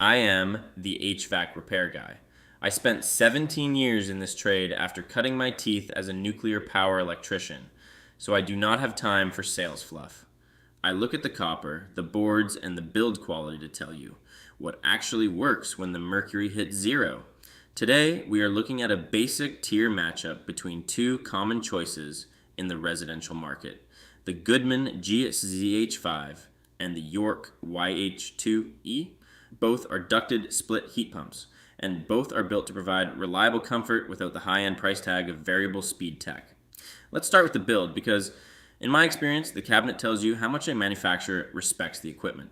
I am the HVAC repair guy. I spent 17 years in this trade after cutting my teeth as a nuclear power electrician, so I do not have time for sales fluff. I look at the copper, the boards, and the build quality to tell you what actually works when the mercury hits zero. Today, we are looking at a basic tier matchup between two common choices in the residential market: the Goodman GZH5 and the York YH2E. Both are ducted split heat pumps, and both are built to provide reliable comfort without the high-end price tag of variable speed tech. Let's start with the build because, in my experience, the cabinet tells you how much a manufacturer respects the equipment.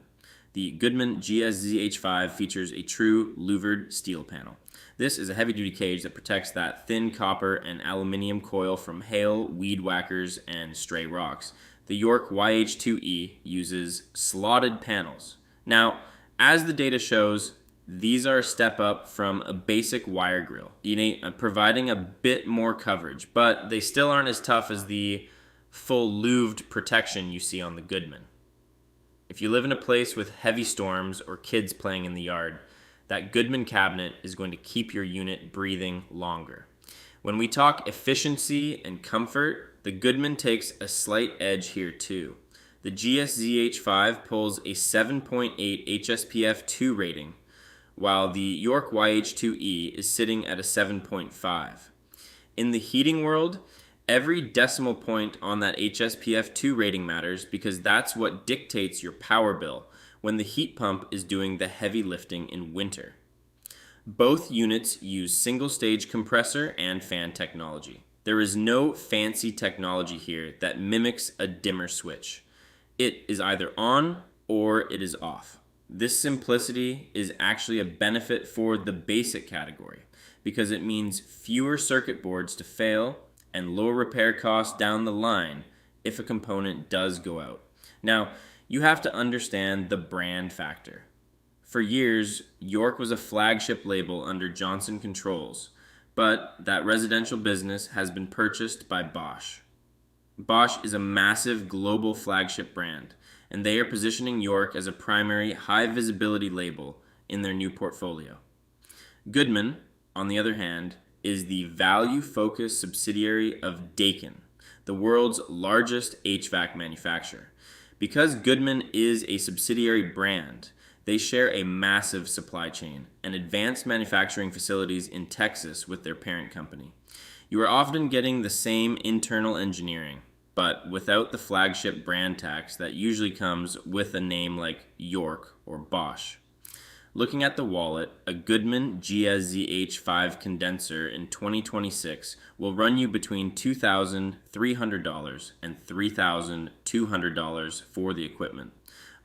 The Goodman GZH5 features a true louvered steel panel. This is a heavy-duty cage that protects that thin copper and aluminium coil from hail, weed whackers, and stray rocks. The York YH2E uses slotted panels. Now, as the data shows, these are a step up from a basic wire grill, providing a bit more coverage, but they still aren't as tough as the full louved protection you see on the Goodman. If you live in a place with heavy storms or kids playing in the yard, that Goodman cabinet is going to keep your unit breathing longer. When we talk efficiency and comfort, the Goodman takes a slight edge here too. The GZH5 pulls a 7.8 HSPF 2 rating, while the York YH2E is sitting at a 7.5. In the heating world, every decimal point on that HSPF 2 rating matters because that's what dictates your power bill when the heat pump is doing the heavy lifting in winter. Both units use single-stage compressor and fan technology. There is no fancy technology here that mimics a dimmer switch. It is either on or it is off. This simplicity is actually a benefit for the basic category because it means fewer circuit boards to fail and lower repair costs down the line if a component does go out. Now, you have to understand the brand factor. For years, York was a flagship label under Johnson Controls, but that residential business has been purchased by Bosch. Bosch is a massive global flagship brand, and they are positioning York as a primary high-visibility label in their new portfolio. Goodman, on the other hand, is the value-focused subsidiary of Daikin, the world's largest HVAC manufacturer. Because Goodman is a subsidiary brand, they share a massive supply chain and advanced manufacturing facilities in Texas with their parent company. You are often getting the same internal engineering, but without the flagship brand tax that usually comes with a name like York or Bosch. Looking at the wallet, a Goodman GZH5 condenser in 2026 will run you between $2,300 and $3,200 for the equipment.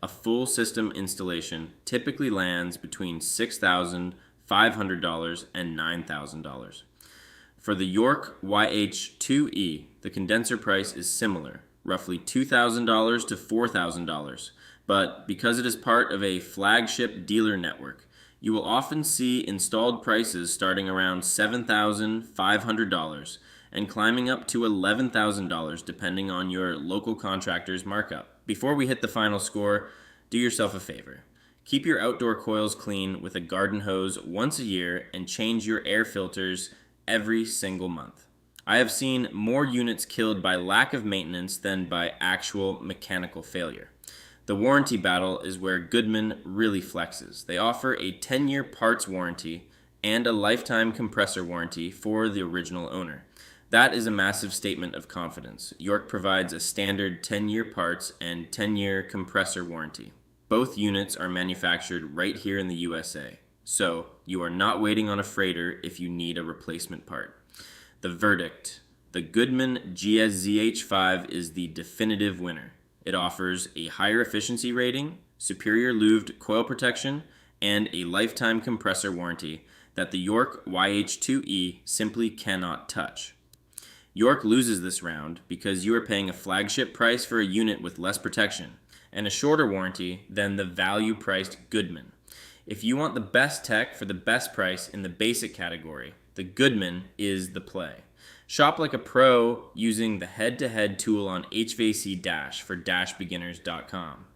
A full system installation typically lands between $6,500 and $9,000. For the York YH2E, the condenser price is similar, roughly $2,000 to $4,000, but because it is part of a flagship dealer network, you will often see installed prices starting around $7,500 and climbing up to $11,000 depending on your local contractor's markup. Before we hit the final score, do yourself a favor. Keep your outdoor coils clean with a garden hose once a year and change your air filters every single month. I have seen more units killed by lack of maintenance than by actual mechanical failure. The warranty battle is where Goodman really flexes. They offer a 10-year parts warranty and a lifetime compressor warranty for the original owner. That is a massive statement of confidence. York provides a standard 10-year parts and 10-year compressor warranty. Both units are manufactured right here in the USA, so you are not waiting on a freighter if you need a replacement part. The verdict: the Goodman GZH5 is the definitive winner. It offers a higher efficiency rating, superior louved coil protection, and a lifetime compressor warranty that the York YH2E simply cannot touch. York loses this round because you are paying a flagship price for a unit with less protection and a shorter warranty than the value-priced Goodman. If you want the best tech for the best price in the basic category, the Goodman is the play. Shop like a pro using the head-to-head tool on HVAC Dash for dashbeginners.com.